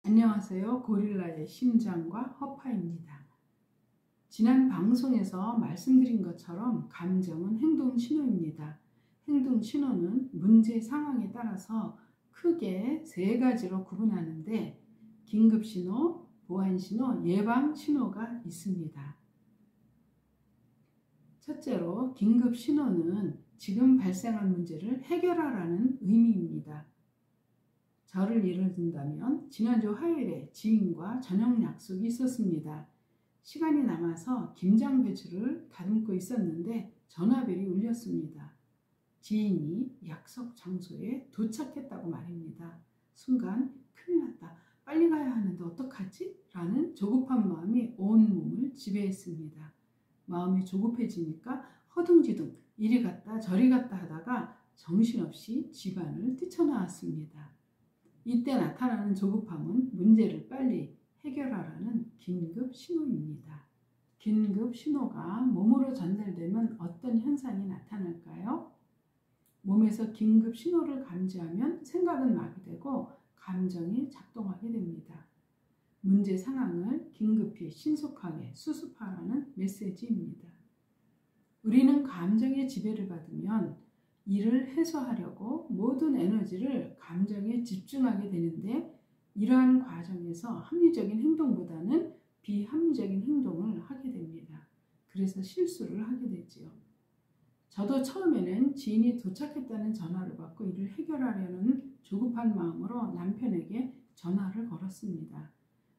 안녕하세요. 고릴라의 심장과 허파입니다. 지난 방송에서 말씀드린 것처럼 감정은 행동 신호입니다. 행동 신호는 문제 상황에 따라서 크게 세 가지로 구분하는데 긴급 신호, 보안 신호, 예방 신호가 있습니다. 첫째로 긴급 신호는 지금 발생한 문제를 해결하라는 의미입니다. 저를 예를 든다면 지난주 화요일에 지인과 저녁 약속이 있었습니다. 시간이 남아서 김장 배추를 다듬고 있었는데 전화벨이 울렸습니다. 지인이 약속 장소에 도착했다고 말입니다. 순간 큰일 났다. 빨리 가야 하는데 어떡하지? 라는 조급한 마음이 온몸을 지배했습니다. 마음이 조급해지니까 허둥지둥 이리 갔다 저리 갔다 하다가 정신없이 집안을 뛰쳐나왔습니다. 이때 나타나는 조급함은 문제를 빨리 해결하라는 긴급 신호입니다. 긴급 신호가 몸으로 전달되면 어떤 현상이 나타날까요? 몸에서 긴급 신호를 감지하면 생각은 마비되고 감정이 작동하게 됩니다. 문제 상황을 긴급히 신속하게 수습하라는 메시지입니다. 우리는 감정의 지배를 받으면 이를 해소하려고 모든 에너지를 감정에 집중하게 되는데 이러한 과정에서 합리적인 행동보다는 비합리적인 행동을 하게 됩니다. 그래서 실수를 하게 되지요. 저도 처음에는 지인이 도착했다는 전화를 받고 이를 해결하려는 조급한 마음으로 남편에게 전화를 걸었습니다.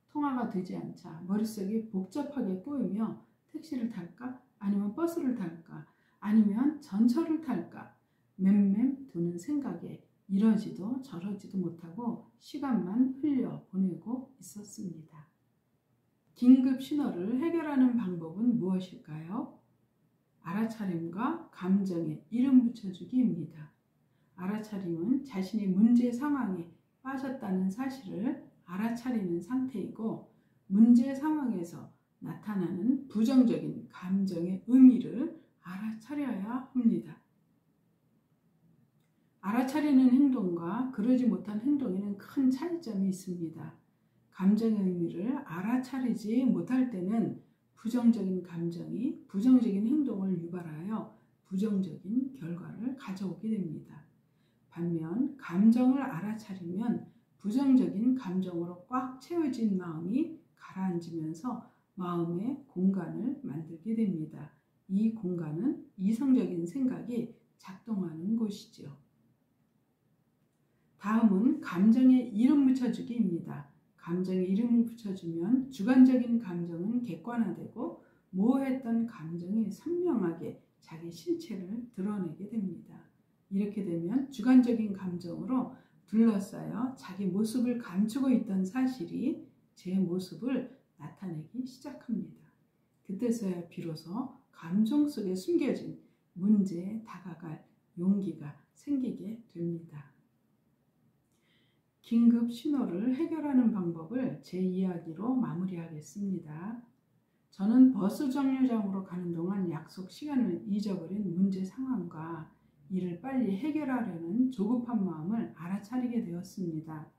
통화가 되지 않자 머릿속이 복잡하게 꼬이며 택시를 탈까? 아니면 버스를 탈까? 아니면 전철을 탈까? 맴맴 도는 생각에 이러지도 저러지도 못하고 시간만 흘려 보내고 있었습니다. 긴급 신호를 해결하는 방법은 무엇일까요? 알아차림과 감정에 이름 붙여주기입니다. 알아차림은 자신이 문제 상황에 빠졌다는 사실을 알아차리는 상태이고 문제 상황에서 나타나는 부정적인 감정의 의미를 알아차려야 합니다. 알아차리는 행동과 그러지 못한 행동에는 큰 차이점이 있습니다. 감정의 의미를 알아차리지 못할 때는 부정적인 감정이 부정적인 행동을 유발하여 부정적인 결과를 가져오게 됩니다. 반면 감정을 알아차리면 부정적인 감정으로 꽉 채워진 마음이 가라앉으면서 마음의 공간을 만들게 됩니다. 이 공간은 이성적인 생각이 작동하는 곳이지요. 다음은 감정에 이름 붙여주기입니다. 감정에 이름을 붙여주면 주관적인 감정은 객관화되고 모호했던 감정이 선명하게 자기 실체를 드러내게 됩니다. 이렇게 되면 주관적인 감정으로 둘러싸여 자기 모습을 감추고 있던 사실이 제 모습을 나타내기 시작합니다. 그때서야 비로소 감정 속에 숨겨진 문제에 다가갈 용기가 생기게 됩니다. 긴급 신호를 해결하는 방법을 제 이야기로 마무리하겠습니다. 저는 버스 정류장으로 가는 동안 약속 시간을 잊어버린 문제 상황과 이를 빨리 해결하려는 조급한 마음을 알아차리게 되었습니다.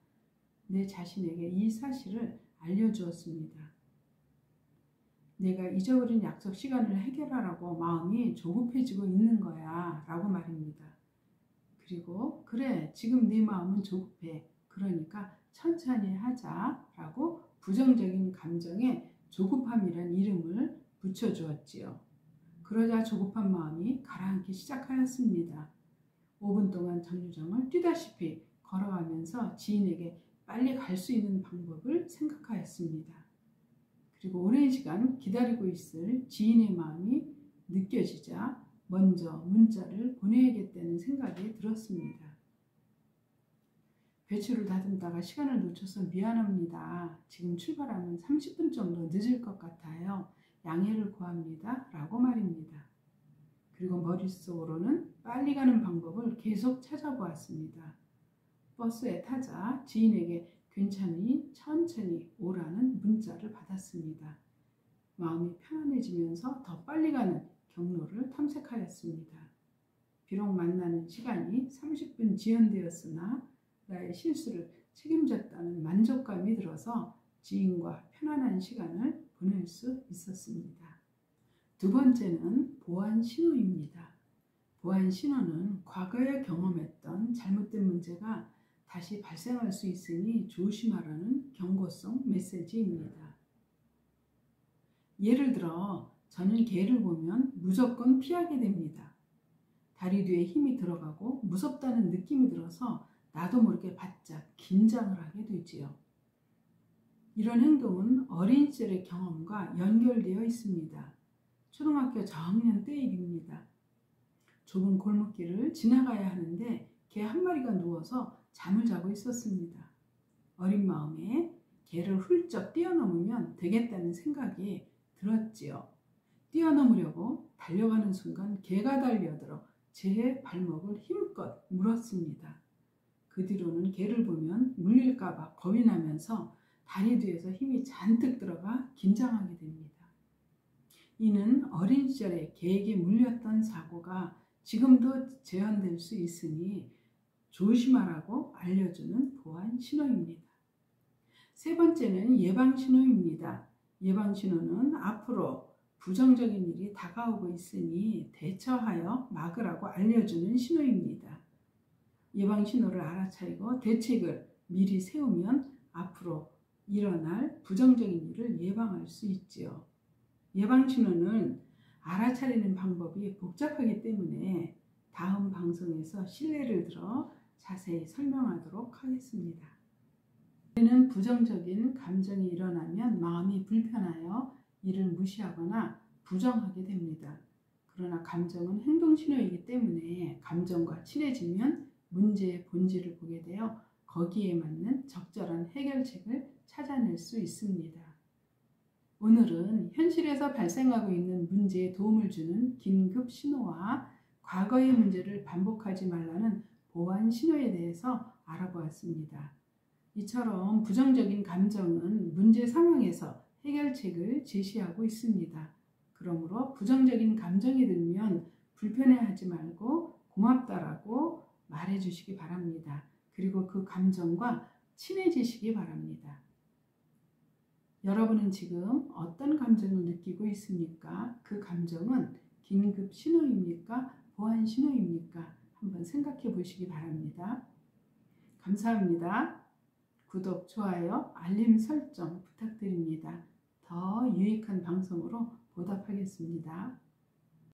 내 자신에게 이 사실을 알려주었습니다. 내가 잊어버린 약속 시간을 해결하라고 마음이 조급해지고 있는 거야 라고 말입니다. 그리고 그래 지금 네 마음은 조급해. 그러니까 천천히 하자 라고 부정적인 감정에 조급함이란 이름을 붙여주었지요. 그러자 조급한 마음이 가라앉기 시작하였습니다. 5분 동안 정류장을 뛰다시피 걸어가면서 지인에게 빨리 갈 수 있는 방법을 생각하였습니다. 그리고 오랜 시간 기다리고 있을 지인의 마음이 느껴지자 먼저 문자를 보내야겠다는 생각이 들었습니다. 배추를 다듬다가 시간을 놓쳐서 미안합니다. 지금 출발하면 30분 정도 늦을 것 같아요. 양해를 구합니다. 라고 말입니다. 그리고 머릿속으로는 빨리 가는 방법을 계속 찾아보았습니다. 버스에 타자 지인에게 괜찮으니 천천히 오라는 문자를 받았습니다. 마음이 편안해지면서 더 빨리 가는 경로를 탐색하였습니다. 비록 만나는 시간이 30분 지연되었으나 나의 실수를 책임졌다는 만족감이 들어서 지인과 편안한 시간을 보낼 수 있었습니다. 두 번째는 보안 신호입니다. 보안 신호는 과거에 경험했던 잘못된 문제가 다시 발생할 수 있으니 조심하라는 경고성 메시지입니다. 예를 들어 저는 개를 보면 무조건 피하게 됩니다. 다리 뒤에 힘이 들어가고 무섭다는 느낌이 들어서 나도 모르게 바짝 긴장을 하게 되지요. 이런 행동은 어린 시절의 경험과 연결되어 있습니다. 초등학교 저학년 때 일입니다. 좁은 골목길을 지나가야 하는데 개 한 마리가 누워서 잠을 자고 있었습니다. 어린 마음에 개를 훌쩍 뛰어넘으면 되겠다는 생각이 들었지요. 뛰어넘으려고 달려가는 순간 개가 달려들어 제 발목을 힘껏 물었습니다. 그 뒤로는 개를 보면 물릴까봐 겁이 나면서 다리 뒤에서 힘이 잔뜩 들어가 긴장하게 됩니다. 이는 어린 시절에 개에게 물렸던 사고가 지금도 재현될 수 있으니 조심하라고 알려주는 보안 신호입니다. 세 번째는 예방 신호입니다. 예방 신호는 앞으로 부정적인 일이 다가오고 있으니 대처하여 막으라고 알려주는 신호입니다. 예방 신호를 알아차리고 대책을 미리 세우면 앞으로 일어날 부정적인 일을 예방할 수 있지요. 예방 신호는 알아차리는 방법이 복잡하기 때문에 다음 방송에서 실례를 들어 자세히 설명하도록 하겠습니다. 우리는 부정적인 감정이 일어나면 마음이 불편하여 이를 무시하거나 부정하게 됩니다. 그러나 감정은 행동 신호이기 때문에 감정과 친해지면 문제의 본질을 보게 되어 거기에 맞는 적절한 해결책을 찾아낼 수 있습니다. 오늘은 현실에서 발생하고 있는 문제에 도움을 주는 긴급 신호와 과거의 문제를 반복하지 말라는 보안 신호에 대해서 알아보았습니다. 이처럼 부정적인 감정은 문제 상황에서 해결책을 제시하고 있습니다. 그러므로 부정적인 감정이 들면 불편해하지 말고 고맙다라고 말해주시기 바랍니다. 그리고 그 감정과 친해지시기 바랍니다. 여러분은 지금 어떤 감정을 느끼고 있습니까? 그 감정은 긴급 신호입니까? 보안 신호입니까? 한번 생각해 보시기 바랍니다. 감사합니다. 구독, 좋아요, 알림 설정 부탁드립니다. 더 유익한 방송으로 보답하겠습니다.